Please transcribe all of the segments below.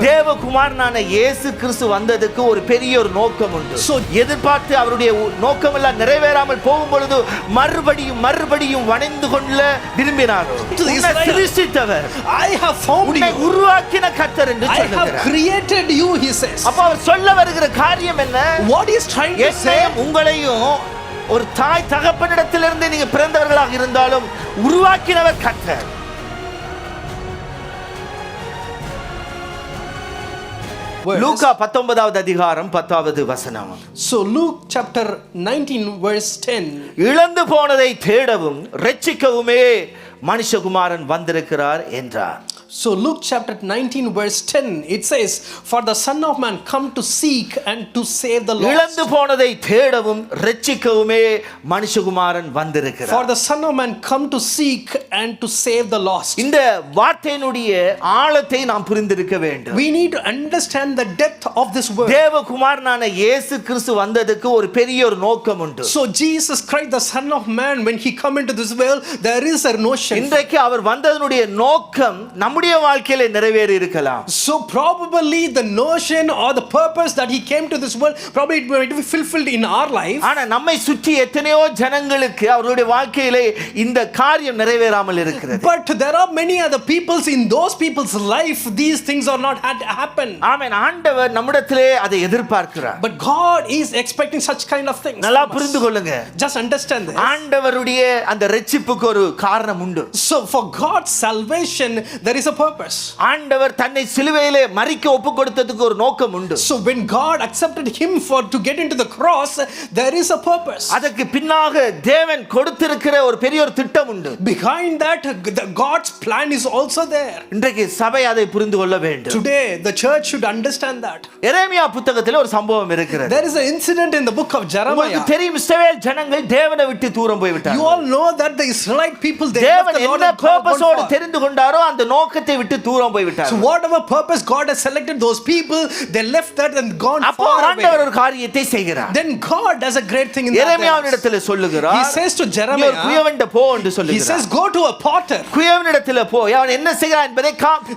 தேவகுமாரனான இயேசு கிறிஸ்து வந்ததுக்கு ஒரு பெரிய ஒரு நோக்கம் உண்டு. எதிர்பார்த்து அவருடைய நோக்கம் எல்லாம் நிறைவேறாமல் போகும் பொழுது மறுபடியும் வணைந்து கொள்ள விரும்பினார். சிருஷ்டித்தவர், I have found you, உருவாக்கின கர்த்தர் என்று I have created you, he says. அப்ப அவர் சொல்ல வருகிற காரியம் என்ன? What he is trying to say, உங்களையும் ஒரு தாய் தகப்பனிடத்திலிருந்து நீங்க பிறந்தவர்களாக இருந்தாலும் உருவாக்கினவர் கர்த்தர். லூக்கா 19வது அதிகாரம் 10வது வசனம். So Luke chapter 19 verse 10. இழந்து போனதை தேடவும் இரட்சிக்கவுமே மனுஷகுமாரன் வந்திருக்கிறார் என்றார். So Luke chapter 19 verse 10, it says, for the Son of Man come to seek and to save the lost. இழந்து போனதை தேடவும் இரட்சிக்கவுமே மனுஷகுமாரன் வந்திருக்கிறார். For the Son of Man come to seek and to save the lost. இந்த வார்த்தையினுடைய ஆழத்தை நாம் புரிந்திருக்க வேண்டும். We need to understand the depth of this word. தேவகுமாரனான இயேசு கிறிஸ்து வந்ததுக்கு ஒரு பெரிய ஒரு நோக்கம் உண்டு. So Jesus Christ, the Son of Man, when he come into this world, there is a notion. இன்றைக்கு அவர் வந்ததனுடைய நோக்கம் நம்முடைய வாழ்க்கையில நிறைவேறி இருக்கலாம். So probably the notion or the purpose that he came to this world, probably it will be fulfilled in our life. ஆனா நம்மை சுற்றி எத்தனையோ ஜனங்களுக்கு அவர்களுடைய வாழ்க்கையிலே இந்த காரியம் நிறைவேறாமல் இருக்கிறது. But there are many other peoples in those people's life, these things are not had happen. ஆமென். ஆண்டவர் நம்மிடத்திலே அதை எதிர்பார்க்கிறார். But God is expecting such kind of things. நல்லா புரிந்து கொள்ளுங்க. Just understand this. ஆண்டவருடைய அந்த இரட்சிப்புக்கு ஒரு காரணம் உண்டு. So for God's salvation there is a purpose. ஆண்டவர் தன்னை சிலுவையிலே மரிக்க ஒப்பு கொடுத்ததுக்கு ஒரு நோக்கம் உண்டு. So when God accepted him for to get into the cross, there is a purpose. அதற்கு பின்னாக தேவன் கொடுத்திருக்கிற ஒரு பெரிய ஒரு திட்டம் உண்டு. Behind that God's plan is also there. இன்றைக்கு சபை அதை புரிந்து கொள்ள வேண்டும். Today the church should understand that. எரேமியா புத்தகத்திலே ஒரு சம்பவம் இருக்கிறது. There is an incident in the book of Jeremiah. உங்களுக்கு தெரியும், இஸ்ரவேல் ஜனங்கள் தேவனை விட்டு தூரம் போய் விட்டார்கள். You all know that the Israelite people, they left the Lord என்ன and gone பர்பஸோடு far. தெரிந்து கொண்டாரோ அந்த நோக்கத்தை விட்டு தூரம் போய் விட்டார்கள். So whatever purpose God has selected those people, they left that and gone அப்போ far ஆண்டவர் away. ஒரு காரியத்தை செய்கிறார். Then God does a great thing in that. எரேமியாவினிடத்தில் சொல்லுகிறார். He says to நீ ஒரு Jeremiah, குயவன்ட போ என்று he சொல்லுகிறார். says go to a potter. குயவனிடத்தில் போய் அவன் என்ன செய்கிறான் என்பதை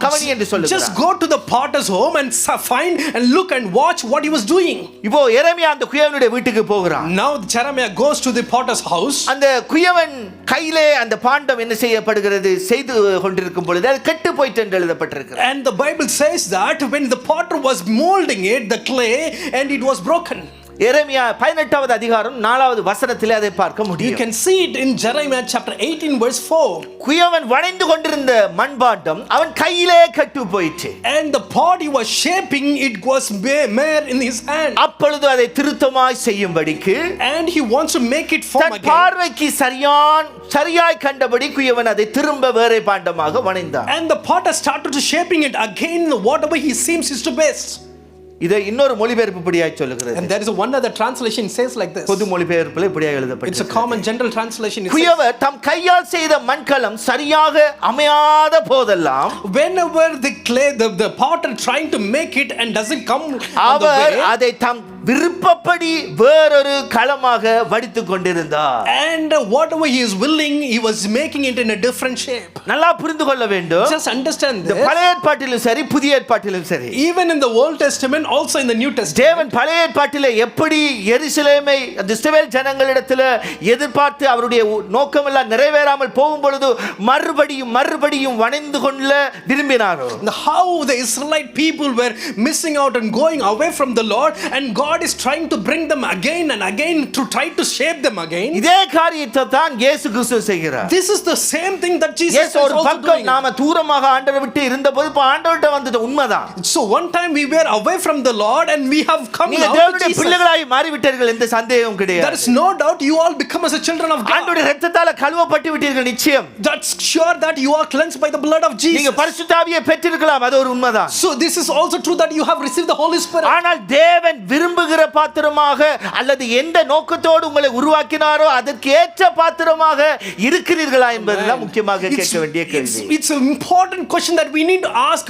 கவனி என்று சொல்லுகிறார். Just go to the potter's home and find and look and watch what he was doing. இப்போ எரேமியா அந்த குயவனுடைய வீட்டுக்கு போகிறான். Now Jeremiah goes to the potter's house. அந்த குயவன் கையிலே அந்த பாண்டம் என்ன செய்யப்படுகிறது, செய்து கொண்டிருக்கும் பொழுது அது கெட்டு போயிட்டு என்று எழுதப்பட்டிருக்கிறது. And the Bible says that when the potter was molding it, the clay, and it was broken. எரேமியா 18வது அதிகாரம் 4வது வசனத்திலே அதை பார்க்க முடியும். You can see it in Jeremiah chapter 18 verse 4. குயவன் வளைந்து கொண்டிருந்த மண்பாண்டம் அவன் கையிலே கெட்டு போயிற்று. And the pot he was shaping, it was mere in his hand. அப்பொழுது அதை திருத்தமாய் செய்யும்படிக்கு And he wants to make it form than again. பார்வைக்கு சரியாய் கண்டபடி குயவன் அதை திரும்ப வேறே பாண்டமாக வணைந்தான். And the potter started to shaping it again whatever he seems is to best. இதை இன்னொரு மொழிபெயர்ப்பு இப்படியாய் சொல்லுகிறது. And there is one other translation says like this. பொது மொழிபெயர்ப்பில் இப்படியாய் எழுதப்பட்டிருக்கிறது. It's a common general translation. குயவர் தம் கையால் செய்த மண்கலம் சரியாக அமையாத போதெல்லாம், whenever the clay the potter trying to make it and doesn't come on the our way, அதை தம் விருப்பப்படி வேறொரு களமாக வடித்துக் கொண்டிருந்தார். and whatever he is willing, he was making it in a different shape. நல்லா புரிந்து கொள்ள வேண்டும். Just understand இந்த this. பழைய ஏற்பாட்டிலும் சரி புதிய ஏற்பாட்டிலும் சரி, Even in the Old Testament, also in the New Testament, தேவன் பழைய ஏற்பாட்டிலே எப்படி எருசலேமை இஸ்ரவேல் ஜனங்களிடத்தில் எதிர்பார்த்து அவருடைய நோக்கம் எல்லாம் நிறைவேறாமல் போகும் பொழுது மறுபடியும் வணைந்து கொள்ள விரும்பினாரோ, how the Israelite people were missing out and going away from the Lord, and God is trying to bring them again and again to try to shape them again. இதே காரியத்தை தான் இயேசு கிறிஸ்து செய்கிறார். This is the same thing that Jesus is ஒரு also பக்கம் doing. நாம தூரமாக ஆண்டவரை விட்டு இருந்தபோது இப்ப ஆண்டவர்ட்ட வந்துட்ட உண்மைதான். So one time we were away from the Lord and we have come நீங்க now to தேவனுடைய Jesus. பிள்ளைகளாய் மாறிவிட்டீர்கள், எந்த சந்தேகமும் கிடையாது. There is no doubt you all become as a children of God. ஆண்டவருடைய இரத்தத்தால கழுவப்பட்டு விட்டீர்கள், நிச்சயம். That's sure that you are cleansed by the blood of Jesus. நீங்க பரிசுத்த ஆவியை பெற்றிருக்கலாம், அது ஒரு உண்மைதான். So this is also true that you have received the Holy Spirit. ஆனால் தேவன் விரும்புகிற விரும்புகிற பாத்திரமாக அல்லது எந்த நோக்கத்தோடு உங்களை உருவாக்கினாரோ அதற்கு ஏற்ற பாத்திரமாக இருக்கிறீர்களா என்பதுதான் முக்கியமாக கேட்க வேண்டிய கேள்வி. It's an important question that we need to ask.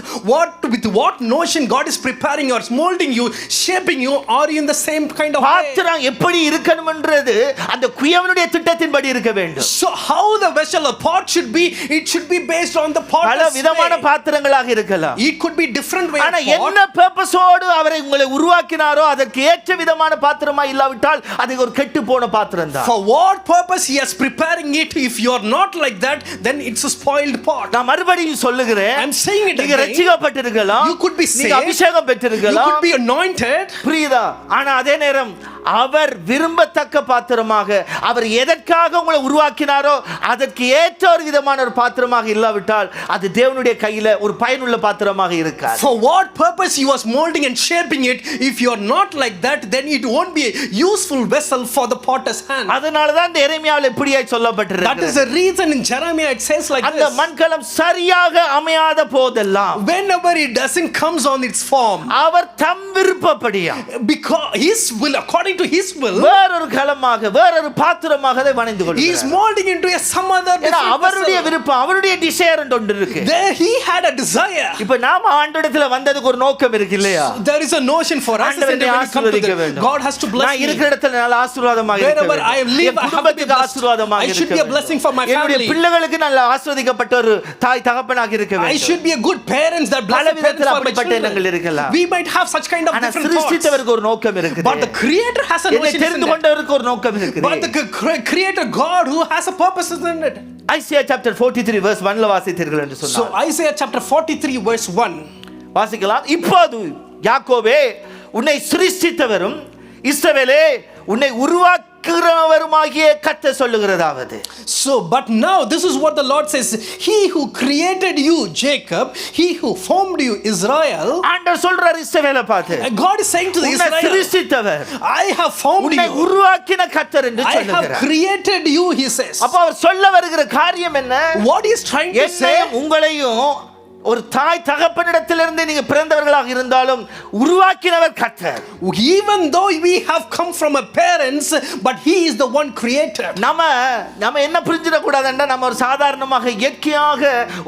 With what notion God is preparing you, or molding you, shaping you? Are you in the same kind of way? பாத்திரம் எப்படி இருக்கணும்ன்றது அந்த குயவனுடைய திட்டத்தின்படி இருக்க வேண்டும். So how the vessel, a pot should be, it should be based on the pot. பல விதமான பாத்திரங்களாக இருக்கலாம். It could be different way. ஆனா என்ன பர்பஸோடு அவரை உங்களை உருவாக்கினாரோ அதற்கு ஏற்ற விதமான பாத்திரமா இல்லாவிட்டால் அது ஒரு கெட்டு போன பாத்திரம் தான். For what purpose he is preparing it, if you are not like that, then it's a spoiled pot. நான் மறுபடியும் சொல்லுகிறேன். I'm saying it நீங்க again. ரட்சிக்கப்பட்டிருக்கலாம். You could be saved. நீங்க அபிஷேகம் பெற்றிருக்கலாம். You could be anointed. புரியுதா? ஆனா அதே நேரம் அவர் விரும்பத்தக்க பாத்திரமாக, அவர் எதற்காக உங்களை உருவாக்கினாரோ அதற்கு ஏற்ற ஒரு விதமான ஒரு பாத்திரமாக இல்லாவிட்டால் அது தேவனுடைய கையில ஒரு பயனுள்ள பாத்திரமாக இருக்காது. For what purpose he was molding and shaping it, if you are not like that, then it won't be a useful vessel for the potter's hand. அதனால தான் இந்த எரேமியாவில் இப்படியாய் சொல்லப்பட்டிருக்கு. That is the reason in Jeremiah it says like அந்த this. மண்கலம் சரியாக அமையாத போதெல்லாம், Whenever it doesn't comes on its form, our them விருப்பப்படியா, because his will, according to his will, வேறொரு கலமாக வேறொரு பாத்திரமாக அதை வணைந்து he is கொள்கிறார். molding into a some other different அவருடைய vessel. விருப்பம், அவருடைய டிசைர் ஒன்று இருக்கு. There he had a desire. இப்ப நாம ஆண்டவரிடத்துல வந்ததுக்கு ஒரு நோக்கம் இருக்கு இல்லையா? There is a notion for us. ஆண்டவரை ஆசீர்வதிக்க வேண்டும். God has to bless நான் me. இருக்கிற இடத்துல நல்ல ஆசீர்வாதமாக இருக்க Wherever வேண்டும். I live, I have to be blessed. ஆசீர்வாதமாக I இருக்க should be a வேண்டும். blessing for my என்னுடைய family. பிள்ளைகளுக்கு நல்ல ஆசீர்வதிக்கப்பட்ட ஒரு தாய் தகப்பனாக இருக்க I வேண்டும். should be a good parents, that blessed parents பலவிதத்தில் for my அப்படிப்பட்ட எண்ணங்கள் children. இருக்கலாம். We might have such kind of ஆனா different thoughts. சிருஷ்டித்தவருக்கு ஒரு நோக்கம் இருக்குது. But the creator has a என்னை notion in தெரிந்து that. கொண்டவருக்கு ஒரு நோக்கம் இருக்குது. But the creator God who has a purpose in it. Isaiah chapter 43 verse 1ல வாசித்தீர்கள் என்று So சொன்னார். Isaiah chapter 43 verse 1. வாசிக்கலாம். இப்போது யாக்கோபே உன்னை சிருஷ்டித்தவரும் இஸ்ரவேலே உன்னை உருவாக்குகிறவருமாகிய கர்த்தர் சொல்லுகிறதாவது. So but now this is what the Lord says, he who created you Jacob, he who formed you Israel. ஆண்டவர் சொல்றார் இஸ்ரவேலை பார்த்து, And God is saying to the உன்னை Israel, சிருஷ்டித்தவர், I have formed உன்னை you, உருவாக்கின கர்த்தர் என்று I have சொல்லுகிறார். created you, he says. அப்ப அவர் சொல்ல வருகிற காரியம் என்ன? What he is trying to say, என்னையும் உங்களையும் ஒரு தாய் தகப்பனிடத்திலிருந்து நீங்க பிறந்தவர்களாக இருந்தாலும் உருவாக்கினவர் கர்த்தர். even though we have come from a parents, but he is the one creator. நம்ம என்ன புரிஞ்சிட கூடாதுன்னா, நம்ம ஒரு சாதாரணமாக இயற்கையாக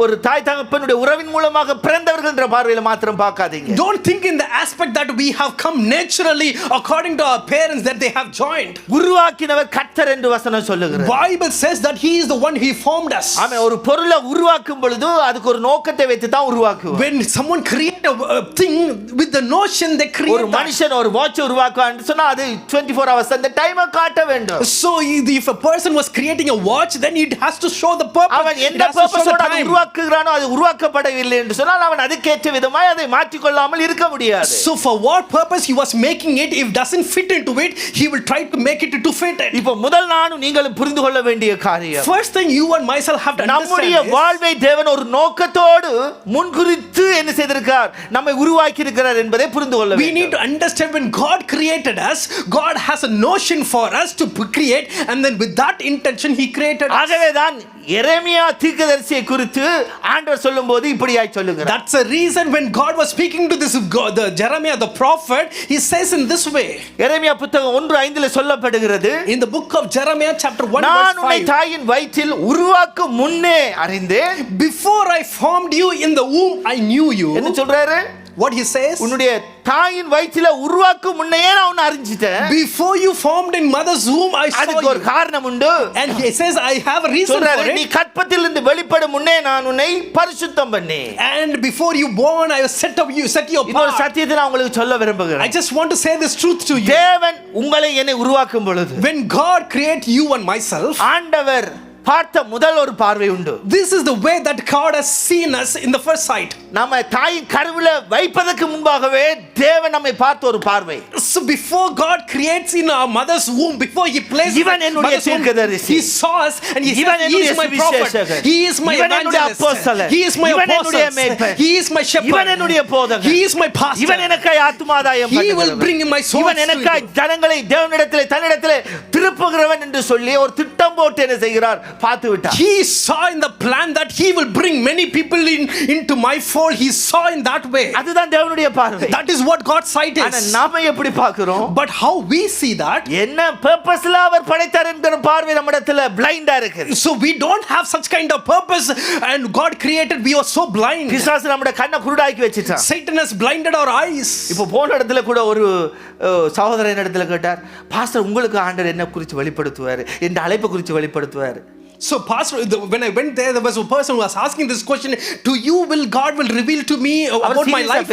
ஒரு தாய் தகப்பனுடைய உறவின் மூலமாக பிறந்தவர்கள் என்ற பார்வையில மாத்திரம் பார்க்காதீங்க. Don't think in the aspect that we have come naturally according to our parents that they have joined. உருவாக்கினவர் கர்த்தர் என்று வசனம் சொல்லுகிறது. Bible says that he is the one, he formed us. ஆமென். ஒரு பொருளை உருவாக்கும் பொழுது அதுக்கு ஒரு நோக்கத்தை வைத்து தான் உருவாக்குவார். When someone create a thing with the notion they create ஒரு மனுஷன் ஒரு வாட்ச் உருவாக்குவான்னு சொன்னா அது 24 hours அந்த டைமை காட்ட வேண்டும். So if a person was creating a watch, then it has to show the purpose. அவன் எந்த பர்பஸோட அதை உருவாக்குகிறானோ அது உருவாக்கப்படவில்லை என்று சொன்னால் அவன் அதுக்கேற்ற விதமாய் அதை மாற்றிக் கொள்ளாமல் இருக்க முடியாது. So for what purpose he was making it, if doesn't fit into it, he will try to make it to fit it. இப்போ முதல் நானும் நீங்களும் புரிந்து கொள்ள வேண்டிய காரியம், First thing you and myself have to நம்முடைய understand வாழ்வை தேவன் ஒரு நோக்கத்தோடு முன்குறித்து என்ன செய்திருக்கிறார், நம்மை உருவாக்கி இருக்கிறார் என்பதை புரிந்து கொள்ள we need வேண்டும். to understand when God created us, God has a notion for us to create, and then with that intention he created us. ஆகவேதான் எரேமியா தீர்க்கதரிசியை குறித்து ஆண்டவர் சொல்லும்போது இப்படியாய் சொல்லுகிறார். That's the reason when God was speaking to this the Jeremiah the prophet, he says in this way. எரேமியா புத்தகம் 1:5 சொல்லப்படுகிறது, In the book of Jeremiah chapter 1 நான் verse உன்னை 5. தாயின் வயிற்றில் உருவாக்கும் முன்னே அறிந்தேன். Before I formed you in the womb, I knew you. என்ன சொல்றாரு? What he says? உன்னுடைய தாயின் வயிற்றில உருவாக்கும் முன்னே நான் உன்னை அறிஞ்சிட்டேன். Before you formed in mother's womb, I saw அதுக்கு ஒரு you. காரணம் உண்டு. And he says, I have a reason சொல்றாரு, for நீ it. கற்பத்திலிருந்து வெளிப்படும் முன்னே நான் உன்னை பரிசுத்தம் பண்ணேன். And before you born, I set you இன்னொரு apart. சத்தியத்தை நான் உங்களுக்கு சொல்ல I விரும்புகிறேன். just want to say this truth to you. தேவன் உங்களை என்னை உருவாக்கும் பொழுது When God create you and myself, ஆண்டவர் பார்த்த முதல் ஒரு பார்வை உண்டு. this is the way that God has seen us in the first sight. நம்ம தாயின் கருவில வைப்பதற்கு முன்பாகவே தேவன் நம்மை பார்த்த ஒரு பார்வை. So before God creates in our mother's womb, before he placed இவன் என்னுடைய தீர்க்கதரிசி. he saw us and he இவன் said, he is my prophet, சுவிசேஷகன். he is my இவன் என்னுடைய evangelist, அப்போஸ்தலன். he is my இவன் என்னுடைய apostle, மேய்ப்பன். he is my shepherd, இவன் என்னுடைய போதகன். he is my pastor, இவன் எனக்காய் ஆத்துமாதாயம் he பண்ணுகிறவன். will bring my souls இவன் எனக்காய் ஜனங்களை தேவனிடத்திலே தன்னிடத்திலே திருப்புகிறவன் என்று சொல்லி ஒரு திட்டம் போட்டு என்ன செய்கிறார், பார்த்து விட்டார். He saw in the plan that he will bring many people into my fold. He saw in that way. அதுதான் தேவனுடைய பார்வை. That is what God's sight ஆனா is. நாம எப்படி பார்க்கிறோம்? But how we see that? என்ன purposeல அவர் படைத்தார் என்கிற பார்வை நம்மிடத்துல பிளைண்டா இருக்குது. So we don't have such kind of purpose, and God created, we are so blind. பிசாசு நம்முடைய கண்ணை குருடாக்கி வச்சிட்டான். Satan has blinded our eyes. இப்போ போன இடத்துல கூட ஒரு சகோதரன் இடத்துல கேட்டார், பாஸ்டர் உங்களுக்கு ஆண்டவர் என்ன குறித்து வெளிப்படுத்துவார், இந்த அழைப்பை குறித்து வெளிப்படுத்துவார். So pastor, when I went there was a person who was asking this question, to you will God will reveal to me about my life,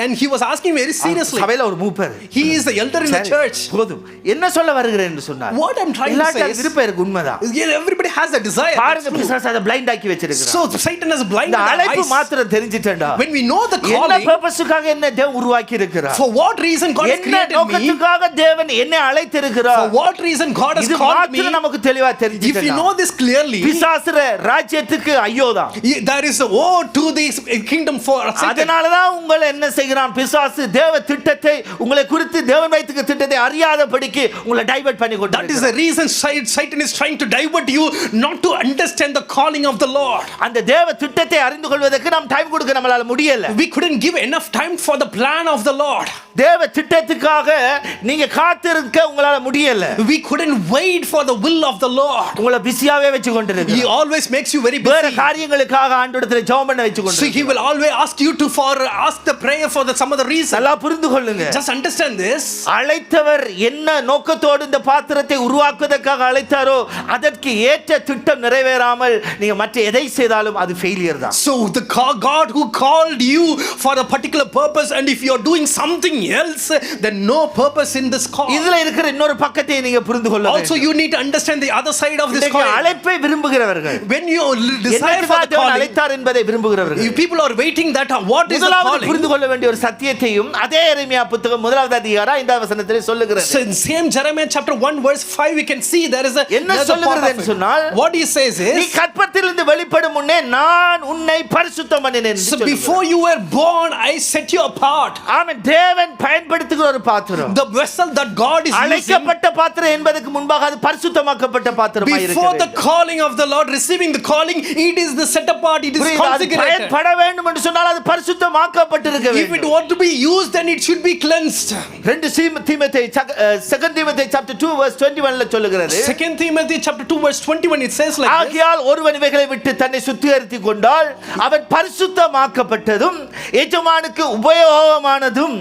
and he was asking very seriously. சபையில ஒரு மூப்பர், he is the elder in the church. போதும் என்ன சொல்ல வருகிறேன் என்று சொன்னார். What I'm trying to say is, விருப்பம் உண்மைதான். Everybody has a desire. பாருங்க பிசாசு அதை பிளைண்ட் ஆக்கி வச்சிருக்கான். So Satan has blinded our eyes. அழைப்பு மாத்திரம் தெரிஞ்சிட்டேன்டா. When we know the calling, என்ன பர்பஸ்க்காக என்ன தேவன் உருவாக்கி இருக்கிறார், for what reason God has created me, நோக்கத்துக்காக தேவன் என்னை அழைத்திருக்கிறார், for what reason God has இது called me, மாத்திரம் நமக்கு தெளிவா தெரிஞ்சிட்டேன். if you know this clearly, பிசாசுர ராஜ்யத்துக்கு ஐயோதான். there is a woe to this kingdom for Satan. அதனால தான் உங்களை என்ன செய்கிறான் பிசாசு, தேவ திட்டத்தை உங்களை குறித்து தேவன் வைத்திருக்கிற திட்டத்தை அறியாதபடிக்கு உங்களை டைவர்ட் பண்ணி கொண்டு. That is the reason Satan is trying to divert you not to understand the calling of the Lord. அந்த தேவ திட்டத்தை அறிந்து கொள்வதற்கு நாம் டைம் கொடுக்க நம்மளால முடியல. We couldn't give enough time for the plan of the Lord. தேவ திட்டத்துக்காக நீங்க காத்திருக்க உங்களால முடியல. We couldn't wait for the will of the Lord. உங்களை பிஸியாவே வெச்சு கொண்டிருக்கிறார். He always makes you very busy. வேற காரியங்களுக்காக ஆண்டவரிடத்துல ஜெபம் பண்ண வெச்சு கொண்டிருக்கிறார். So he will always ask you to ask the prayer for some other reason. நல்லா புரிந்து கொள்ளுங்க. Just understand this. அழைத்தவர் என்ன நோக்கத்தோடு இந்த பாத்திரத்தை உருவாக்குவதற்காக அழைத்தாரோ அதற்கு ஏற்ற திட்டம் நிறைவேறாமல் நீங்க மற்ற எதை செய்தாலும் அது ஃபெயிலியர் தான். So the God who called you for a particular purpose, and if you are doing something else, then no purpose in this call. இதுல இருக்கிற இன்னொரு பக்கத்தை நீங்க புரிந்து கொள்ள வேண்டும். Also you need to understand the other side of this coin. அழைப்பை விரும்புகிறவர்கள், when you desire for the calling, அழைத்தார் என்பதை விரும்புகிறவர்கள், if people are waiting that what is the calling, புரிந்து கொள்ள வேண்டிய ஒரு சத்தியத்தையும் அதே எரேமியா புத்தகம் 1வது அதிகாரம் 5வது வசனத்திலே சொல்லுகிறது. So in same Jeremiah chapter 1 verse 5 we can see there is a என்ன சொல்லுகிறது என்று சொன்னால், what he says is, நீ கர்ப்பத்திலிருந்து வெளிப்படும் முன்னே நான் உன்னை பரிசுத்தம் பண்ணினேன். So before you were born I set you apart. ஆமென். தேவன் பயன்படுத்துகிற ஒரு பாத்திரம், the vessel that God is using, அழைக்கப்பட்ட பாத்திரம் என்பதற்கு முன்பாக அது பரிசுத்தமாக்கப்பட்ட பாத்திரமாய் இருக்கிறது. before the calling of the Lord, receiving the calling, it is the set apart, it is consecrated. பயன்பட வேண்டும் என்று சொன்னால் அது பரிசுத்தமாக்கப்பட்டிருக்க வேண்டும். If it want to be used then it should be cleansed. 2 Timothy chapter 2 verse 21 ல சொல்லுகிறது. 2 Timothy chapter 2 verse 21 it says like this. ஆகையால் ஒருவன் இவைகளை விட்டு தன்னை சுத்திகரித்துக் கொண்டால் அவன் பரிசுத்தமாக்கப்பட்டதும் எஜமானுக்கு உபயோகமானதும்.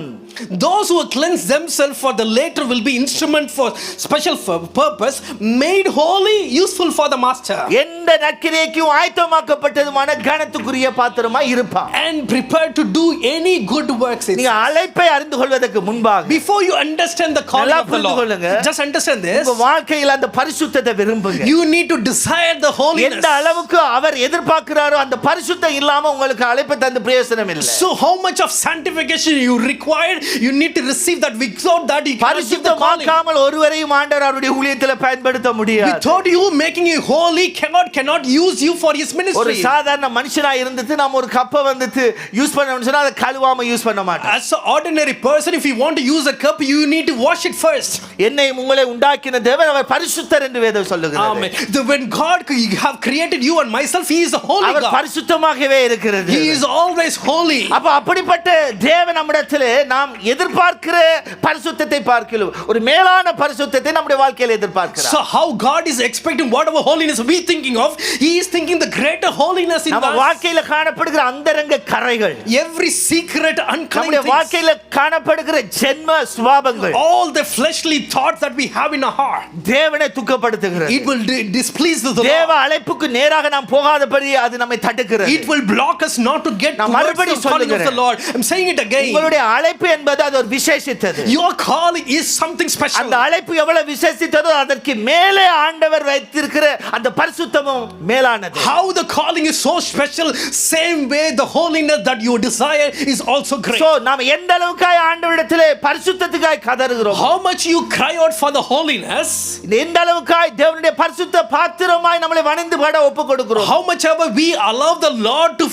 Those who cleanse themselves for the later will be instrument for special purpose, made holy, useful for the master. எந்த நற்கிரியைக்கும் ஆயத்தமாக்கப்பட்டதுமான கனத்துக்குரிய பாத்திரமாய் இருப்பான். And prepared to do any good works. நீங்க அழைப்பை அறிந்து கொள்வதற்கு முன்பாக, before you understand the calling of the Lord, just understand this. உங்க வாழ்க்கையில் அந்த பரிசுத்தத்தை விரும்புங்க. You need to desire the holiness. எந்த அளவுக்கு அவர் எதிர்பார்க்கிறாரோ அந்த பரிசுத்தம் இல்லாம உங்களுக்கு அழைப்பை தந்து பிரயோஜனம் இல்லை. So how much of sanctification you require, you need to receive that. Without that you cannot receive the calling. பரிசுத்தமாக்காமல் ஒருவரையும் ஆண்டவர் அவருடைய ஊழியத்தில் பயன்படுத்த முடியாது. Without you making you holy, cannot use you for his ministry. ஒரு சாதாரண மனுஷனா இருந்துட்டு நாம ஒரு கப்பை வந்துட்டு யூஸ் பண்ணனும்னு சொன்னா அதை கழுவாம யூஸ் பண்ண மாட்டோம். As an ordinary person, if you want to use a cup, you need to wash it first. என்னை உங்களை உண்டாக்கின தேவன் அவர் பரிசுத்தர் என்று வேதம் சொல்லுகிறது. Amen. When God have created you and myself, he is a holy God. அவர் பரிசுத்தமாகவே இருக்கிறது. He is always holy. அப்ப அப்படிப்பட்ட தேவன் நம்மிடத்திலே நாம் எதிர்பார்க்கிற பரிசுத்தத்தை பார்க்கிறோம். ஒரு மேலான பரிசுத்தத்தை நம்முடைய வாழ்க்கையில் எதிர்பார்க்கிறார். So how God is expecting whatever holiness we thinking of, he is thinking the greater holiness in நம்ம us. வாழ்க்கையில காணப்படுகிற அந்தரங்க கரைகள், every secret unclean நம்முடைய things, வாழ்க்கையில காணப்படுகிற ஜென்ம சுபாவங்கள், all the fleshly thoughts that we have in our heart, தேவனை துக்கப்படுத்துகிறது. it will displease the Lord. தேவ அழைப்புக்கு நேராக நாம் போகாதபடி அது நம்மை தடுக்கிறது. It will block us not to get நான் towards மறுபடியும் the calling of the சொல்லுகிறேன். Lord. I'm saying it again. உங்களுடைய அழைப்பு என்பது அது ஒரு விசேஷித்தது. Your calling is something special. அந்த அழைப்பு எவ்வளவு விசேஷித்ததோ அதற்கு மேலே ஆண்டவர் வைத்திருக்கிற அந்த பரிசுத்தமும் மேலானது. How the calling is so special, same way the holiness that you desire is also great. So நாம எந்த அளவுக்காய் ஆண்டவரிடத்திலே பரிசுத்தத்துக்காய் கதறுகிறோம், how much you cry out for the holiness, எந்த அளவுக்காய் தேவனுடைய பரிசுத்த பாத்திரமாய் நம்மளை வணிந்து பட ஒப்பு கொடுக்கிறோம், how much ever we allow the Lord to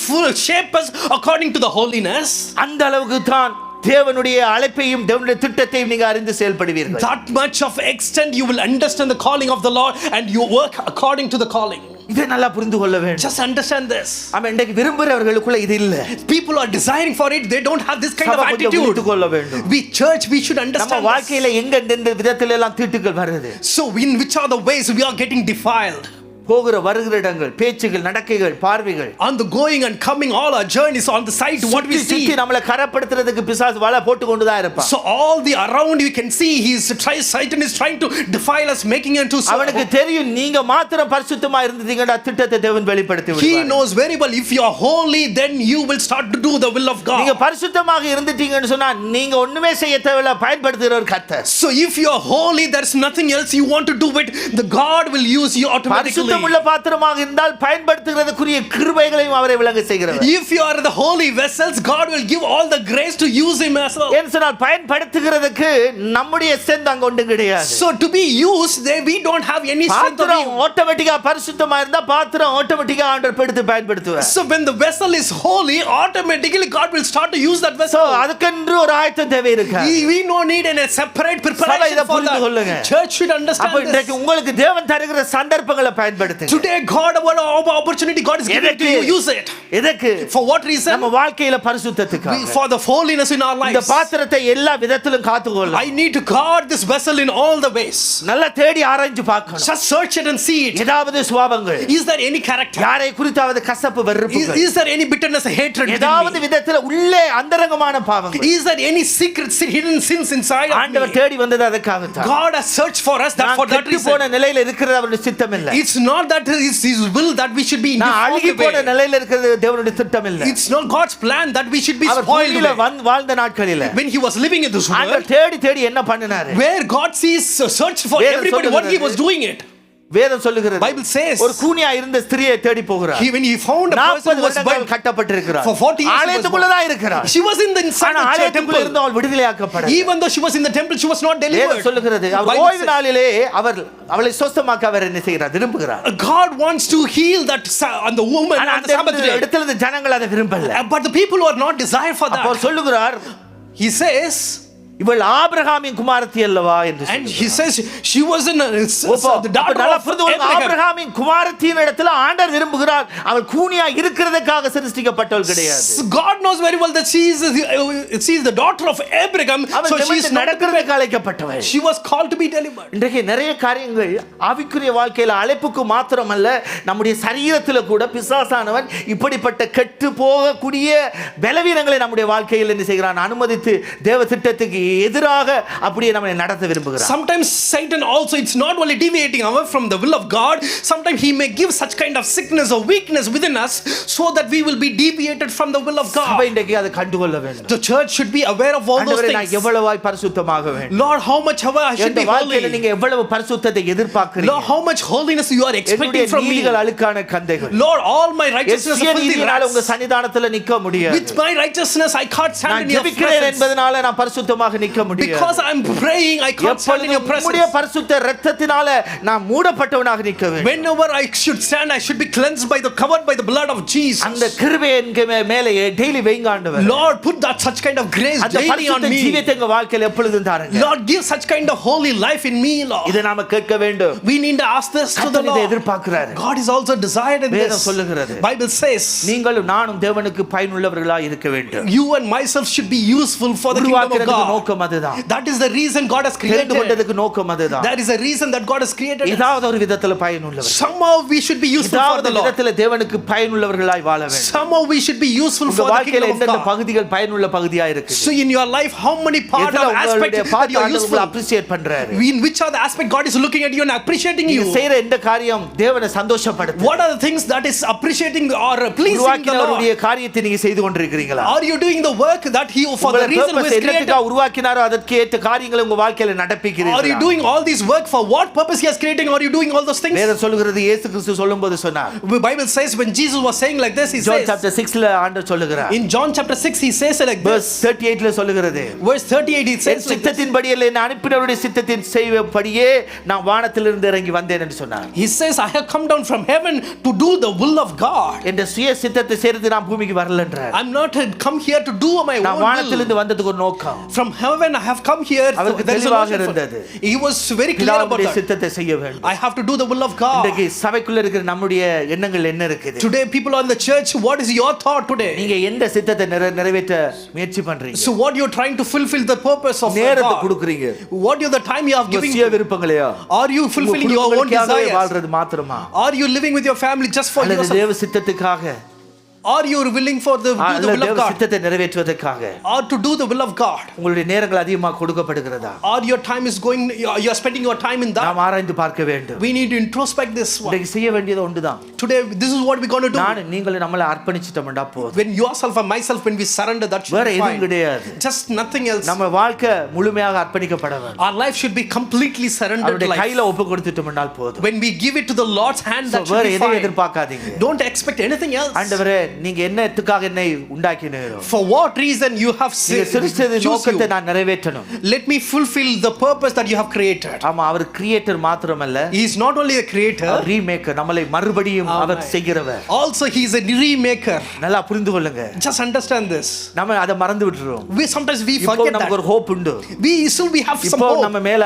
shape us according to the holiness, அந்த அளவுக்கு தான் தேவனுடைய அழைப்பையும் தேவனுடைய திட்டத்தையும் நீங்க அறிந்து செயல்படுவீர்கள். That much of extent you will understand the calling of the Lord and you work according to the calling. இதை நல்லா புரிந்து கொள்ள வேண்டும். Just understand this. ஆமா, இன்றைக்கு விரும்புகிறவர்களுக்குள்ள இது இல்ல. People are desiring for it, they don't have this kind of attitude. புரிந்து கொள்ள வேண்டும். We church, we should understand. நம்ம வாழ்க்கையில எங்க இந்த விதத்துல எல்லாம் தீட்டுகள் வருது. So in which are the ways we are getting defiled? போகிற வருகிற இடங்கள், பேச்சுகள், நடக்கைகள், பார்வைகள், on the going and coming, all our journeys on the side, what we see. நம்மள கரப்படுத்துறதுக்கு பிசாசு வலை போட்டு கொண்டு தான் இருப்பான். So all the around you can see Satan is trying to defile us, making into so. அவனுக்கு தெரியும் நீங்க மாத்திரம் பரிசுத்தமா இருந்தீங்கடா திட்டத்தை தேவன் வெளிப்படுத்தி விடுவார். He knows very well if you are holy then you will start to do the will of God. நீங்க பரிசுத்தமாக இருந்துட்டீங்கன்னு சொன்னா நீங்க ஒண்ணுமே செய்ய தேவையில்ல, பயன்படுத்துகிறவர் கர்த்தர். So if you are holy there's nothing else you want to do with, the God will use you automatically. உள்ள பாத்திரமாக இருந்தால் பயன்படுத்துகிறதுக்குரிய கிருபைகளையும் அவரை விளங்க செய்கிறவர். If you are the holy vessels, God will give all the grace to use him as well. ஏனென்றால் பயன்படுத்துகிறதுக்கு நம்முடைய strength அங்க ஒண்ணும் கிடையாது. So to be used then we don't have any strength. பாத்திரம் ஆட்டோமேட்டிக்கா பரிசுத்தமா இருந்தா பாத்திரம் ஆட்டோமேட்டிக்கா ஆண்டவர் எடுத்து பயன்படுத்துவார். So when the vessel is holy, automatically God will start to use that vessel. So அதுக்கென்று ஒரு ஆயத்தம் தேவை இருக்கு. We no need a separate preparation for that. Church should understand அப்ப இன்றைக்கு உங்களுக்கு தேவன் தருகிற சந்தர்ப்பங்களை பயன்படுத்துங்க. Today God, what opportunity God is giving to you, use it. எதற்கு? For what reason? நம்ம வாழ்க்கையில பரிசுத்தத்துக்காக. For the holiness in our lives. இந்த பாத்திரத்தை எல்லா விதத்திலும் காத்துக்கொள்ள. I need to guard this vessel in all the ways. நல்லா தேடி ஆராய்ஞ்சு பார்க்கணும். Just search it and see it. ஏதாவது சுபாவங்கள். Is there any character? யாரை குறித்தாவது கசப்பு வெறுப்புகள். Is there any bitterness, hatred? ஏதாவது விதத்துல உள்ளே அந்தரங்கமான பாவங்கள். Is there any secret hidden sins inside of me? ஆண்டவர் தேடி வந்தது அதுக்காக தான். God has searched for us that for that reason. போன நிலையில இருக்கிறது அவருடைய சித்தம் இல்ல. It's not that is his will that we should be in நான் அழுகி போன நிலையில இருக்கிறது தேவனுடைய திட்டம் இல்ல. It's not God's plan that we should be spoiled. அவர் வாழ்ந்த நாட்களில when he was living in this world, ஆண்டவர் தேடி என்ன பண்ணினாரு? where God sees search for everybody what he was doing it. வேதம் சொல்லுகிறது, Bible says, ஒரு கூனியா இருந்த ஸ்திரியை தேடி போகிறார். when he found a person who was bound கட்டப்பட்டிருக்கிறார். for 40 years ஆலயத்துக்குள்ள தான் இருக்கிறார். she was in the inside of the temple. இருந்து அவள் விடுதலையாக்கப்பட்டார். even though she was in the temple she was not delivered. வேதம் சொல்லுகிறது, அவர் ஓய்வு நாளிலே அவளை சுத்தமாக்க அவர் என்ன செய்கிறார்? விரும்புகிறார். God wants to heal that on the woman on the Sabbath day. இடத்துல ஜனங்கள் அதை விரும்பல. but the people who are not desire for that. அவர் சொல்லுகிறார், he says, இவள் ஆபிரகாமின் குமாரத்தி அல்லவா என்று and he says she was in the daughter of Abraham. ஆபிரகாமின் குமாரத்தியின் இடத்துல ஆண்டவர் விரும்புகிறார். அவள் கூனியா இருக்கிறதுக்காக சிருஷ்டிக்கப்பட்டவள் கிடையாது. God knows very well that she is the daughter of Abraham, so she is நடக்கிறதுக்கு அழைக்கப்பட்டவள். she was called to be delivered. இன்றைக்கு நிறைய காரியங்கள் ஆவிக்குரிய வாழ்க்கையில அழைப்புக்கு மாத்திரமல்ல, நம்முடைய சரீரத்துல கூட பிசாசானவன் இப்படிப்பட்ட கெட்டு போகக்கூடிய பலவீனங்களை நம்முடைய வாழ்க்கையில் என்ன செய்கிறான்? அனுமதித்து தேவ திட்டத்துக்கு எதிராக அப்படியே நம்மை நடத்த விரும்புகிறார். Sometimes Satan also, it's not only deviating away from the will of God, sometimes he may give such kind of sickness or weakness within us so that we will be deviated from the will of God. சபை இன்றைக்கு அதை கண்டுகொள்ள வேண்டும். The church should be aware of all those things. நான் எவ்வளவாய் பரிசுத்தமாக வேண்டும்? Lord, how much I should be holy? நீங்க எவ்வளவு பரிசுத்தத்தை எதிர்பார்க்கிறீங்க? Lord, how much holiness you are expecting from me? நீதிகள் அழுக்கான கந்தைகள். Lord, all my righteousness is filthy rags. உங்க சன்னிதானத்துல நிக்க முடியாது. With my righteousness I can't stand in your presence. என்பதனால நான் பரிசுத்தமாக நிக்க முடியாது. Because I am praying I can't stand in your presence. உம்முடைய பரிசுத்த இரத்தத்தினால நான் மூடப்பட்டவனாக நிக்க வேண்டும். Whenever I should stand I should be cleansed by the covered by the blood of Jesus. அந்த கிருபையை எங்க மேலே டெய்லி வைங்க ஆண்டவரே. Lord, put that such kind of grace daily on me. ஜீவியத்தை எங்க வாழ்க்கையில எப்பொழுதும் தாருங்க. Lord, give such kind of holy life in me, Lord. இதை நாம கேட்க வேண்டும். We need to ask this to the Lord. இதை எதிர்பார்க்கிறார். God is also desired in this. வேதம் சொல்லுகிறது, Bible says, நீங்களும் நானும் தேவனுக்கு பயனுள்ளவர்களாய் இருக்க வேண்டும். You and myself should be useful for the kingdom of God. நோக்கம் அதுதான். That is the reason God has created. That is the reason that God has created. ஏதாவது ஒரு விதத்துல பயனுள்ளவர். Somehow we should be useful for the Lord. விதத்துல தேவனுக்கு பயனுள்ளவர்களாய் வாழ வேண்டும். Somehow we should be useful for the kingdom of God. பகுதிகள் பயனுள்ள பகுதியா இருக்கு. So in your life how many part of aspect that you are useful? appreciate பண்றாரு. In which are the aspect God is looking at you and appreciating you? நீங்க செய்யற எந்த காரியம் தேவனை சந்தோஷப்படுத்துது? What are the things that is appreciating or pleasing the Lord? உருவாக்கினவருடைய காரியத்தை நீங்க செய்து கொண்டிருக்கிறீங்களா? Are you doing the work that he for the reason was created? உண்டாக்கினாரோ அதற்கு ஏற்ற காரியங்களை உங்க வாழ்க்கையில Are you நடப்பிக்கிறீர்களா? doing all this work for what purpose he has created? Are you doing all those things? வேதம் சொல்லுகிறது இயேசு கிறிஸ்து சொல்லும்போது சொன்னார். The Bible says when Jesus was saying like this, he John says chapter 6ல ஆண்டவர் சொல்லுகிறார். in John chapter 6 he says like verse this. 38ல சொல்லுகிறது. Verse 38 he N says like this. சித்தத்தின்படி அல்ல என்னை அனுப்பினவருடைய சித்தத்தின் செய்வபடியே நான் வானத்திலிருந்து இறங்கி வந்தேன் என்று சொன்னார். He says I have come down from heaven to do the will of God. என்ற சுய சித்தத்தை செய்து நான் பூமிக்கு வரல என்றார். I'm not come here to do my நான் own will. வானத்திலிருந்து வந்ததுக்கு ஒரு நோக்கம். From heaven I have come here. அவருக்கு There is a தெளிவாக notion for- இருந்தது. He was very clear about பிதாவுடைய that. சித்தத்தை செய்ய வேண்டும். I have to do the will of God. இன்றைக்கு சபைக்குள்ள இருக்கிற நம்முடைய எண்ணங்கள் என்ன இருக்குது? Today people are in the church, what is your thought today? நீங்க எந்த சித்தத்தை நிறைவேற்ற முயற்சி பண்றீங்க? So what you're trying to fulfill the purpose of நேரத்தை God? கொடுக்குறீங்க. What you the time you are உங்க giving? சுய விருப்பங்களையா? Are you fulfilling your own desires? வாழ்றது மாத்திரமா? Are you living with your family just for அல்லது yourself? தேவ சித்தத்துக்காக? Are you willing for the do the அல்லது will தேவ of God? சித்தத்தை நிறைவேற்றுவதற்காக? Or to do the will of God? உங்களுடைய நேரங்கள் அதிகமாக கொடுக்கப்படுகிறதா? Or your time is going, you are spending your time in that? நாம் ஆராய்ந்து பார்க்க வேண்டும். We need to introspect this one. இன்றைக்கு செய்ய வேண்டியது ஒன்றுதான். Today this is what we're going to do. நான் நீங்கள் நம்மளை அர்ப்பணிச்சிட்டோம்டா போதும். When yourself and myself, when we surrender, that should வேற be எதுவும் fine. கிடையாது. Just nothing else. நம்ம வாழ்க்கை முழுமையாக அர்ப்பணிக்கப்பட வேண்டும். Our life should be completely surrendered அவருடைய life. கையில ஒப்பு கொடுத்துட்டோம்னால் போதும். When we give it to the Lord's hand, that வேற should be எதையும் fine. எதிர்பார்க்காதீங்க. Don't expect anything else. ஆண்டவரே நீங்க என்னத்துக்காக என்னை உண்டாக்கினீரோ? For what reason you have நீங்க சிருஷ்டித்த choose நோக்கத்தை you. நான் நிறைவேற்றணும். Let me fulfill the purpose that you have created. ஆமா அவர் கிரியேட்டர் மாத்திரமல்ல, He is not only a creator, ரீமேக்கர், நம்மளை மறுபடியும் அவர் செய்கிறவர். also he is a remaker. நல்லா புரிந்து கொள்ளுங்க. Just understand this. நம்ம அதை மறந்து விட்டுறோம். Sometimes we இப்போ forget நமக்கு that. ஒரு ஹோப் உண்டு. We have some இப்போ hope. நம்ம மேல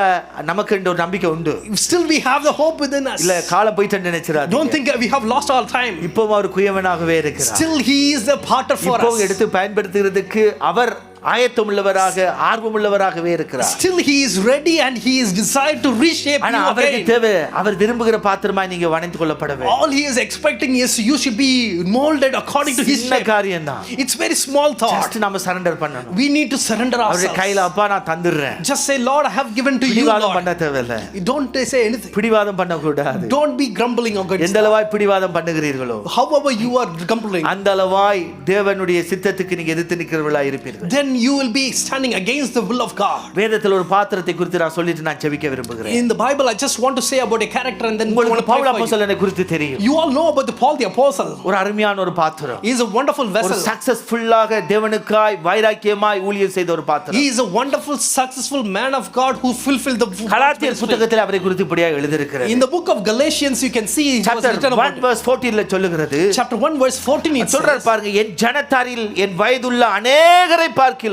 நமக்கு ஒரு நம்பிக்கை உண்டு. Still we have the hope within us. இல்ல காலம் போயிட்டு நினைச்சிராதீங்க. Don't think we have lost our time. இப்போ அவர் குயவனாகவே இருக்கிறார். Still he is the potter for இப்போ us. எடுத்து பயன்படுத்துகிறதுக்கு அவர் ஆயத்தமுள்ளவராக ஆர்வமுள்ளவராகவே இருக்கிறார். Still he is ready and he is desired to reshape ஆனா you அவருக்கு again. தேவை அவர் விரும்புகிற பாத்திரமாய் நீங்க வணைந்து கொள்ளப்பட வேண்டும். All he is expecting is you should be molded according to his சின்ன shape. காரியம் தான். It's very small thought. Just நாம சரண்டர் பண்ணணும். We need to surrender அவருடைய ourselves. கையில அப்பா நான் தந்துறேன். Just say, Lord, I have given to you, பிடிவாதம் Lord. பண்ண தேவையில்லை. Don't say anything. பிடிவாதம் பண்ண கூடாது. Don't be grumbling or எந்த அளவாய் பிடிவாதம் பண்ணுகிறீர்களோ however you are grumbling, அந்த அளவாய் தேவனுடைய சித்தத்துக்கு நீங்க எதிர்த்து நிற்கிறவர்களா இருப்பீர்கள். then you will be standing against the will of God. வேதத்தில் ஒரு பாத்திரத்தை குறித்து நான் சொல்லிட்டு நான் ஜெபிக்க விரும்புகிறேன். In the Bible, I just want to say about a character and then உங்களுக்கு want to Pavul pray for you. அப்போஸ்தலனை குறித்து தெரியும். You all know about the Paul the apostle. ஒரு அருமையான ஒரு பாத்திரம். He is a wonderful ஒரு vessel. சக்சஸ்ஃபுல்லாக தேவனுக்காய் வைராக்கியமாய் ஊழியம் செய்த ஒரு பாத்திரம். He is a wonderful successful man of God who fulfilled the கலாத்தியர் புத்தகத்தில் அவரை குறித்து இப்படியாக எழுதியிருக்கிறது. In the book of Galatians you can see it was chapter written 1 about verse 14 ல சொல்லுகிறது. chapter 1 verse 14 it சொல்றார் says, பாருங்க, என் ஜனத்தாரில் என் வயதுள்ள அநேகரை பார்க்கிலும்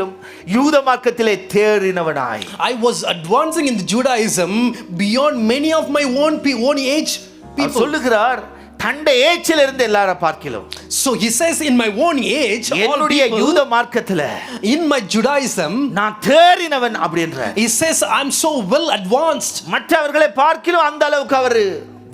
யூத மார்க்கத்திலே தேறினவனாய். I was advancing in the Judaism beyond many of my own age our people. சொல்லுகிறார் தண்ட ஏச்சில இருந்து எல்லாரை பார்க்கிலும். So he says in my own age all என்னுடைய people யூத மார்க்கத்திலே in my Judaism நான் தேறினவன் அப்படின்றார். he says I'm so well advanced. மற்றவர்களை பார்க்கிலும் அந்த அளவுக்கு அவர்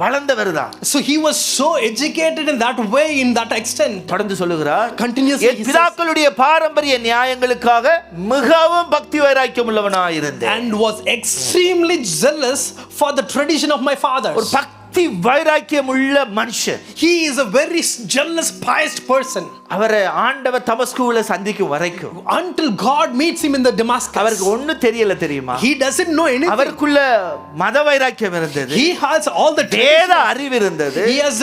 வளர்ந்தவர் தான். So he was so educated in that way, in that extent. தொடர்ந்து சொல்லுகிறார், Continuously என் பிதாக்களுடைய பாரம்பரிய நியாயங்களுக்காக மிகவும் பக்தி வைராக்கியம் உள்ளவனாய் இருந்தேன். And was extremely zealous for the tradition of my fathers. ஒரு பக்தி வைராக்கியம் உள்ள மனுஷன். He is a very jealous, pious person. அவரை ஆண்டவர் தமஸ்குவில சந்திக்கும் வரைக்கும் Until God meets him in the Damascus. அவருக்கு ஒண்ணும் தெரியல தெரியுமா? He doesn't know anything. அவருக்குள்ள மத வைராக்கியம் இருந்தது. He has all the வேத அறிவு இருந்தது. He has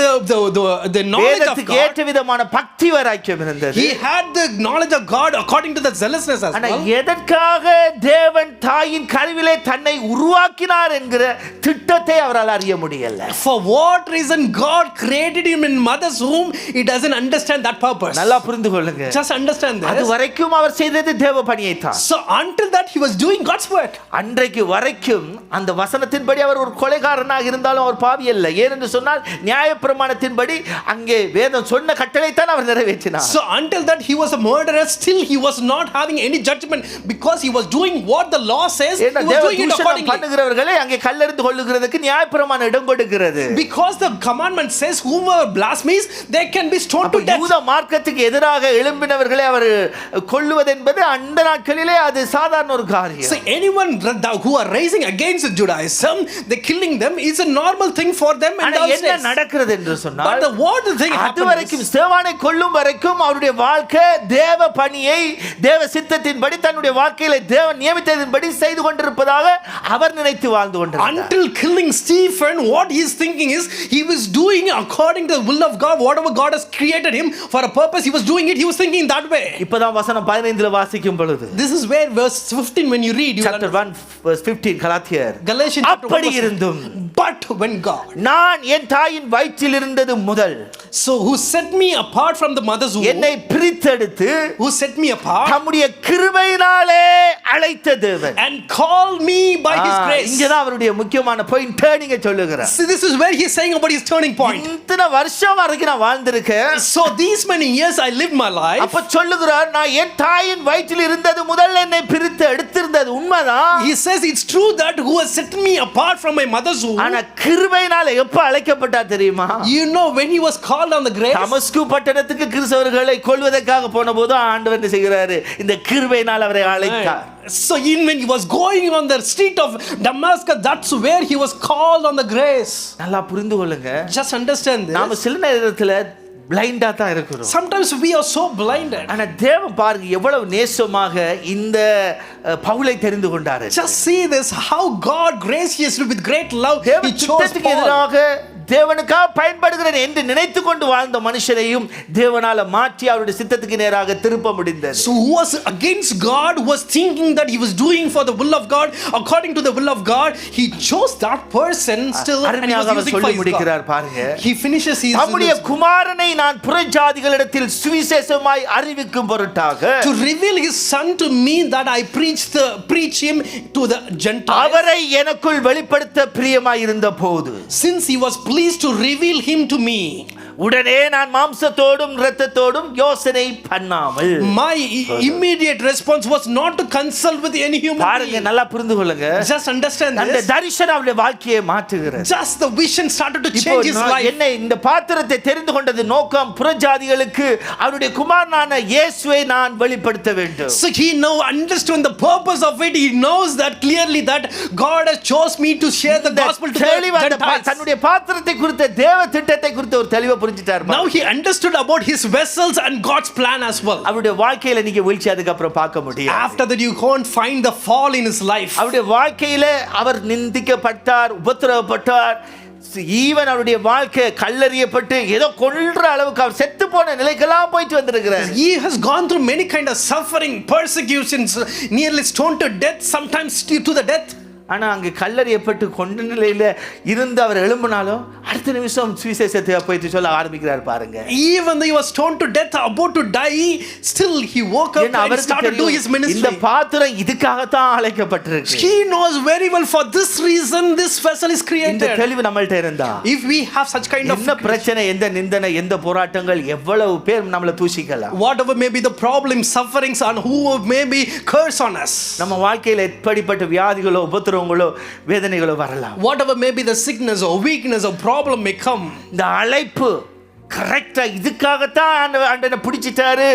the knowledge of வேதத்துக்கு God. ஏற்ற விதமான பக்தி வைராக்கியம் இருந்தது. He had the knowledge of God according to the zealousness as ஆனா well. எதற்காக தேவன் தாயின் கருவிலே தன்னை உருவாக்கினார் என்கிற திட்டத்தை அவரால் அறிய முடியல. For what reason God created him in mother's womb, he doesn't understand that purpose. நல்லா புரிந்து கொள்ளுங்க. Just understand அது this. வரைக்கும் அவர் செய்தது தேவ பணியை தான். So until that he was doing God's work. அன்றைக்கு வரைக்கும் அந்த வசனத்தின்படி அவர் ஒரு கொலைகாரனாக இருந்தாலும் அவர் பாவி அல்ல. ஏனென்று சொன்னால் நியாயப்பிரமாணத்தின்படி அங்கே வேதம் சொன்ன கட்டளை தான் அவர் நிறைவேற்றினார். So until that he was a murderer, still he was not having any judgment because he was doing what the law says. He was doing it accordingly. பண்ணுகிறவர்களை அங்கே கல்லெறிந்து கொள்ளுகிறதுக்கு நியாயப்பிரமாணம் இடம் கொடுக்கிறது. Because the commandment says whoever blasphemes they can be stoned to death. யூத மார்க்கத்தை வேதத்துக்கு எதிராக எழும்பினவர்களை அவர் கொல்லுவது என்பது அந்த நாட்களிலே அது சாதாரண ஒரு காரியம். See, anyone who are rising against Judaism, they killing them is a normal thing for them in ஆனா those என்ன days. நடக்கிறது என்று சொன்னால், But what the thing அது happened வரைக்கும் ஸ்தேவானை கொல்லும் வரைக்கும் அவருடைய வாழ்க்கை தேவ பணியை தேவ சித்தத்தின்படி தன்னுடைய வாழ்க்கையில தேவன் நியமித்ததின்படி செய்து கொண்டிருப்பதாக அவர் நினைத்து வாழ்ந்து கொண்டிருந்தார். until killing Stephen, what he is thinking is he was doing according to the will of God. Whatever God has created him for a purpose, he was doing it. He was thinking that way. இப்பதான் வசனம் 15ல வாசிக்கும் பொழுது, This is where verse 15, when you read, you chapter 1 verse 15 கலாத்தியர், Galatians chapter 1 அப்படி verse- இருந்தும் but when God, நான் என் தாயின் வயிற்றில் இருந்தது முதல் so who set me apart from the mother's womb, என்னை பிரித்தெடுத்து who set me apart தம்முடைய கிருபையினாலே அழைத்த தேவன். and called me by his grace. இங்கதான் அவருடைய முக்கியமான பாயிண்ட் டர்னிங்க சொல்லுகிறார். See, this is where he is saying about his turning point. இத்தனை வருஷம் வரைக்கும் நான் வாழ்ந்திருக்கேன். So these many years I lived my life. அப்ப சொல்லுகிறார், நான் என் தாயின் வயிற்றில் இருந்தது முதல் என்னை பிரித்து எடுத்திருந்தது உண்மைதான். He says it's true that who has set me apart from my mother's womb. ஆனா கிருபையினால எப்ப அழைக்கப்பட்டார் தெரியுமா? You know, when he was called on the grace. தமஸ்கு பட்டணத்துக்கு கிறிஸ்தவர்களை கொல்வதற்காக போன போது ஆண்டவர் என்ன செய்கிறாரு? இந்த கிருபையினால் அவரை அழைத்தார். So when he was going on the street of Damascus, that's where he was called on the grace. நல்லா புரிந்து கொள்ளுங்க. Just understand this. நாம சில நேரத்துல பிளைண்டா தான் இருக்கிறோம். Sometimes we are so blinded. ஆனா தேவன் பாருங்க எவ்வளவு நேசமாக இந்த பவுலை தெரிந்து கொண்டாரு. Just see this, how God graciously with great love he தேவன் chose சித்தத்துக்கு Paul. எதிராக தேவனுக்காக பயன்படுகிறேன் என்று நினைத்து கொண்டு வாழ்ந்த மனுஷனையும் தேவனால மாற்றி அவருடைய சித்தத்துக்கு நேராக திருப்ப முடிந்தது. So who was against God, who was thinking that he was doing for the will of God, according to the will of God, he chose that person still and he அருமையாக was அவர் using for சொல்லி his God. முடிக்கிறார் பாருங்க. He finishes his நம்முடைய குமாரனை நான் புறஜாதிகளிடத்தில் சுவிசேஷமாய் அறிவிக்கும் பொருட்டாக to reveal his son to me, that I preach him to the Gentiles. அவரை எனக்குள் வெளிப்படுத்த பிரியமாய் இருந்த போது, Since he was pleased to reveal him to me, உடனே நான் மாம்சத்தோடும் இரத்தத்தோடும் யோசனை பண்ணாமல். my immediate response was not to consult with any human பாருங்க, being. நல்லா புரிந்து கொள்ளுங்க. Just understand அந்த this. தரிசனம் அவருடைய வாழ்க்கையை மாற்றுகிறது. Just the vision started to இப்போ change his life. என்னை இந்த பாத்திரத்தை தெரிந்து கொண்டது நோக்கம் புறஜாதிகளுக்கு அவருடைய குமாரனான இயேசுவை நான் வெளிப்படுத்த வேண்டும். So he now understood the purpose of it. He knows that clearly that God has chose me to share the gospel to the Gentiles. தன்னுடைய பாத்திரத்தை குறித்த தேவ திட்டத்தை குறித்த ஒரு தெளிவை புரிஞ்சிட்டார். Now he understood about his vessels and God's plan as well. அவருடைய வாழ்க்கையில நீங்க வீழ்ச்சி அதுக்கு அப்புறம் பார்க்க முடியாது. After that you can't find the fall in his life. அவருடைய வாழ்க்கையில அவர் நிந்திக்கப்பட்டார், உபத்திரவப்பட்டார். ஈவன் அவருடைய வாழ்க்கை கல்லறியப்பட்டு ஏதோ கொல்ற அளவுக்கு அவர் செத்து போன நிலைக்கெல்லாம் போயிட்டு வந்திருக்கிறார். He has gone through many kind of suffering, persecutions, nearly stoned to death, sometimes to the death. ஆனா அங்க கல்லறியப்பட்டு கொண்ட நிலையில இருந்து அவர் எழும்பினாலும் அடுத்த நிமிஷம் சுவிசேஷத்தை போயிட்டு சொல்ல ஆரம்பிக்கிறார் பாருங்க. Even though he was stoned to death, about to die, still he woke up and started to do his ministry. இந்த பாத்திரம் இதுக்காக தான் அழைக்கப்பட்டிருக்கு. He knows very well, for this reason this vessel is இந்த created. தெளிவு நம்மள்ட்ட இருந்தா, If we have such kind of என்ன பிரச்சனை, எந்த நிந்தனை, எந்த போராட்டங்கள், எவ்வளவு பேர் நம்மள தூஷிக்கலாம், whatever may be the problems, sufferings, and who may be curse on us, நம்ம வாழ்க்கையில எப்படிப்பட்ட வியாதிகளோ உபத்திரவங்களோ வேதனைகளோ வரலாம், whatever may be the sickness or weakness or problem may come, இந்த அழைப்பு கரெக்டா இதுக்காகத்தான் ஆண்டவனை பிடிச்சிட்டாரு,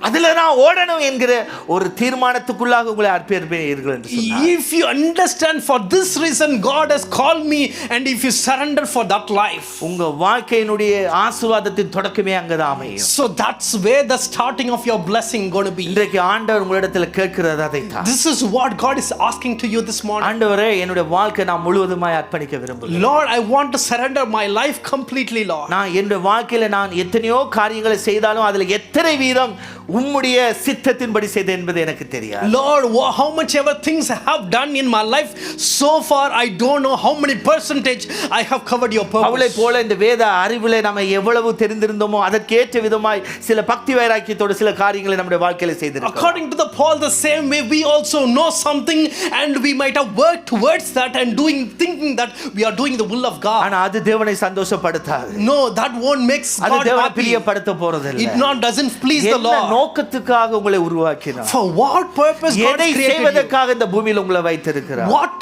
அதுல நான் ஓடணும் என்கிற ஒரு தீர்மானத்துக்குள்ளாக உங்களை அர்ப்பணிப்பீர்கள் என்று சொன்னார். if you understand for this reason God has called me, and if you surrender for that life, உங்க வாழ்க்கையினுடைய ஆசீர்வாதத்தின் தொடக்கமே அங்கதான் அமையும். so that's where the starting of your blessing going to be. இன்றைக்கு ஆண்டவர் உங்களிடத்துல கேட்கிறது அதைத்தான். This is what God is asking to you this morning. ஆண்டவரே, என்னுடைய வாழ்க்கை நான் முழுவதுமாய் அர்ப்பணிக்க விரும்புகிறேன். Lord, I want to surrender my life completely, Lord. நான் என்னுடைய வாழ்க்கையில நான் எத்தனையோ காரியங்களை செய்தாலும் அதுல எத்தனை வீதம் உம்முடைய சித்தத்தின்படி செய்தேன் என்பது எனக்கு தெரியாது. Lord, how much ever things I have done in my life, so far I don't know how many percentage I have covered your purpose. பவுலை போல இந்த வேத அறிவிலே நம்ம எவ்வளவு தெரிந்திருந்தோமோ அதற்கேற்ற விதமாய் சில பக்தி வைராக்கியத்தோடு சில காரியங்களை நம்முடைய வாழ்க்கையில செய்திருக்கிறோம். According to the Paul, the same way we also know something, and we might have worked towards that and thinking that we are doing the will of God. ஆனா அது தேவனை சந்தோஷப்படுத்தாது. No, that won't make அது God தேவனை happy. பிரியப்படுத்த போறதில்லை. It doesn't please the என்ன Lord. நோக்கத்துக்காக உங்களை உருவாக்கினார்? For what purpose God எதை created you? செய்வதற்காக இந்த பூமியில் உங்களை வைத்திருக்கிறார்? What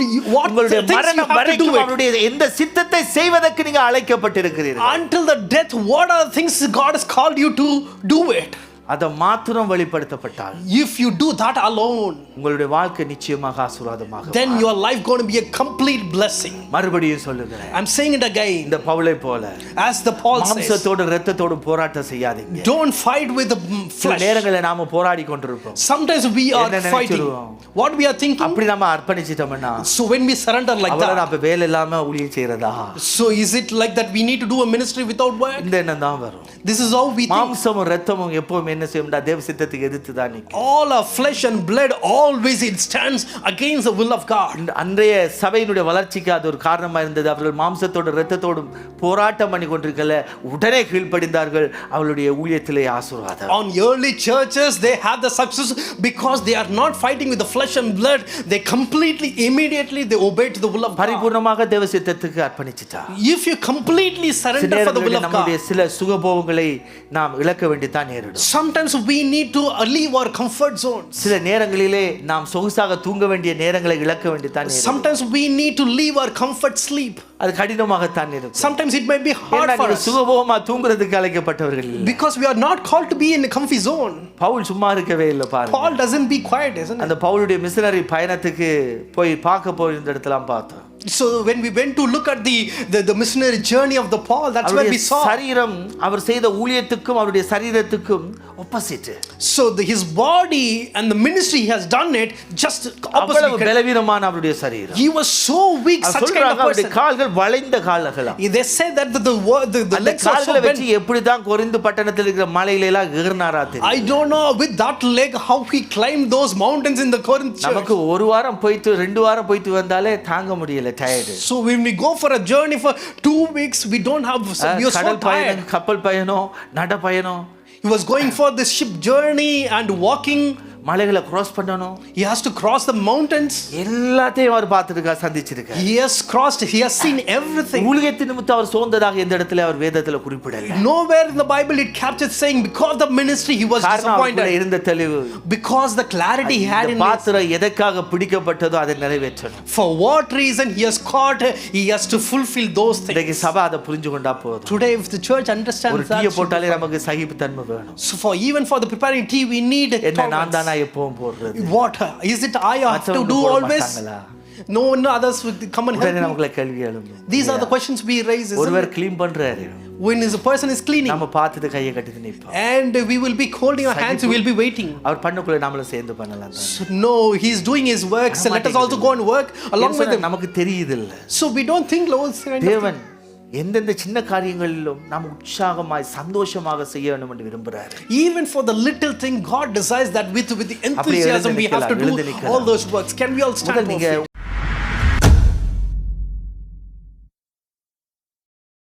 உங்களுடைய things you மரணம் have to do வரைக்கும் it. அவருடைய எந்த சித்தத்தை செய்வதற்கு நீங்க அழைக்கப்பட்டிருக்கிறீர்கள். Until the death, what are the things God has called you to do it? அதை மாத்திரம் வெளிப்படுத்தப்பட்டால் If you do that alone, உங்களுடைய வாழ்க்கை நிச்சயமாக ஆசீர்வாதமாக then your life going to be a complete blessing. மறுபடியும் சொல்லுகிறேன், I'm saying it again. இந்த பவுலை போல As the Paul says, மாம்சத்தோடு இரத்தத்தோடு போராட்டம் செய்யாதீங்க. don't fight with the சில flesh. நேரங்களில் நாம போராடி கொண்டிருப்போம். Sometimes we are என்ன fighting. நினைச்சிருவோம்? What we are thinking? அப்படி நம்ம அர்ப்பணிச்சிட்டோம்னா So when we surrender like அவளை that, அப்ப வேலை இல்லாம ஊழியம் செய்யறதா? so is it like that we need to do a ministry without work? இந்த எண்ணம் தான் வரும். This is how we think. மாம்சமும் இரத்தமும் எப்பவும் என்ன செய்யும்டா? தேவ சித்தத்துக்கு எதிர்த்து தான் நிற்கும். All our flesh and blood always it stands against the will of God. அன்றைய சபையினுடைய வளர்ச்சிக்கு அது ஒரு காரணமா இருந்தது. அவர்கள் மாம்சத்தோடு இரத்தத்தோடு போராட்டம் பண்ணி கொண்டிருக்கல, உடனே கீழ்ப்படிந்தார்கள். அவளுடைய ஊழியத்திலே ஆசீர்வாதம். On early churches they had the success because they are not fighting with the flesh and blood. They completely immediately they obey to the will of God. பரிபூர்ணமாக தேவ சித்தத்துக்கு அர்ப்பணிச்சிட்டா. If you completely surrender for the will of நம்முடைய God, சில சுகபோகங்களை நாம் இழக்க வேண்டித்தான் நேரிடும். sometimes we need to leave our comfort zones. சில நேரங்களிலே நாம் சொகுசாக தூங்க வேண்டிய நேரங்களை இழக்க வேண்டித்தான் நேரிடும். Sometimes we need to leave our comfort sleep. அது கடினமாகத்தான் இருக்கும். Sometimes it may be hard for us சுகபோகமா தூங்குறதுக்கு அழைக்கப்பட்டவர்கள் இல்லை. because we are not called to be in a comfy zone. Pavul சும்மா இருக்கவே இல்லை பாருங்க. Paul doesn't be quiet, isn't it? அந்த பவுலுடைய மிஷனரி பயணத்துக்கு போய் பார்க்க போயிருந்த இடத்தெல்லாம் பார்த்தோம். So when we went to look at the missionary journey of the Paul, that's where we saw சரீரம் அவர் செய்த ஊழியத்துக்கும் அவருடைய சரீரத்துக்கும் opposite. So his body and the ministry he has done it just opposite. அவ்வளவு பலவீனமான அவருடைய சரீரம். He was so weak, such kind of அவருடைய person. கால்கள் வளைந்த கால்களா. They say that the legs are so கால்களை bent. வச்சு எப்படி தான் கொரிந்து பட்டணத்தில் இருக்கிற மலையில எல்லாம் ஏறினாரா தெரியும். I don't know with that leg how he climbed those mountains in the Corinth church. நமக்கு ஒரு வாரம் போயிட்டு 2 வாரம் போயிட்டு வந்தாலே தாங்க முடியல, tired. So when we go for a journey for 2 weeks, we don't have, we are so கடல் tired. பயணம், கப்பல் பயணம், நட பயணம். He was going for this ship journey and walking. மலைகளை cross பண்ணணும். He has to cross the mountains. எல்லாத்தையும் அவர் பார்த்திருக்கார், சந்திச்சிருக்கார். He has crossed, he has seen everything. ஊழியத்தின் நிமித்தம் அவர் சோர்ந்ததாக எந்த இடத்துல அவர் வேதத்துல குறிப்பிடல. Nowhere in the Bible it captured saying because of ministry he was disappointed. இருந்த தெளிவு, because the clarity he had in his, பாத்திரம் எதற்காக பிடிக்கப்பட்டதோ அதை நிறைவேற்றணும். for what reason he has caught, he has to fulfill those things. இன்னைக்கு சபை அதை புரிஞ்சு கொண்டா போதும். Today if the church understands ஒரு that, டீயை போட்டாலே நமக்கு சகிப்புத்தன்மை வேணும். so for even for the preparing tea we need என்ன நான் tolerance. தானா எப்பவும் போடுறது? What is it I have to do always? No one others will come and help me. நமக்குள்ள கேள்வி எழும்பும். These are the questions we raise. ஒருவர் clean பண்றாரு, when a person is cleaning, நாம பார்த்துட்டு கையை கட்டிட்டு நிப்போம். and we will be holding our hands, we will be waiting. அவர் பண்ணக்குள்ள நாமளும் சேர்ந்து பண்ணலாம். So, no, he is doing his work, so let us also go and work along with him. நமக்கு தெரியுது இல்ல. So we don't think தேவன் எந்தெந்த சின்ன காரியங்களிலும் நாம் உற்சாகமாய் சந்தோஷமாக செய்ய வேண்டும் என்று விரும்புகிறார். Even for the little thing God desires that with the enthusiasm we have to do all those works. Can we all stand? நீங்க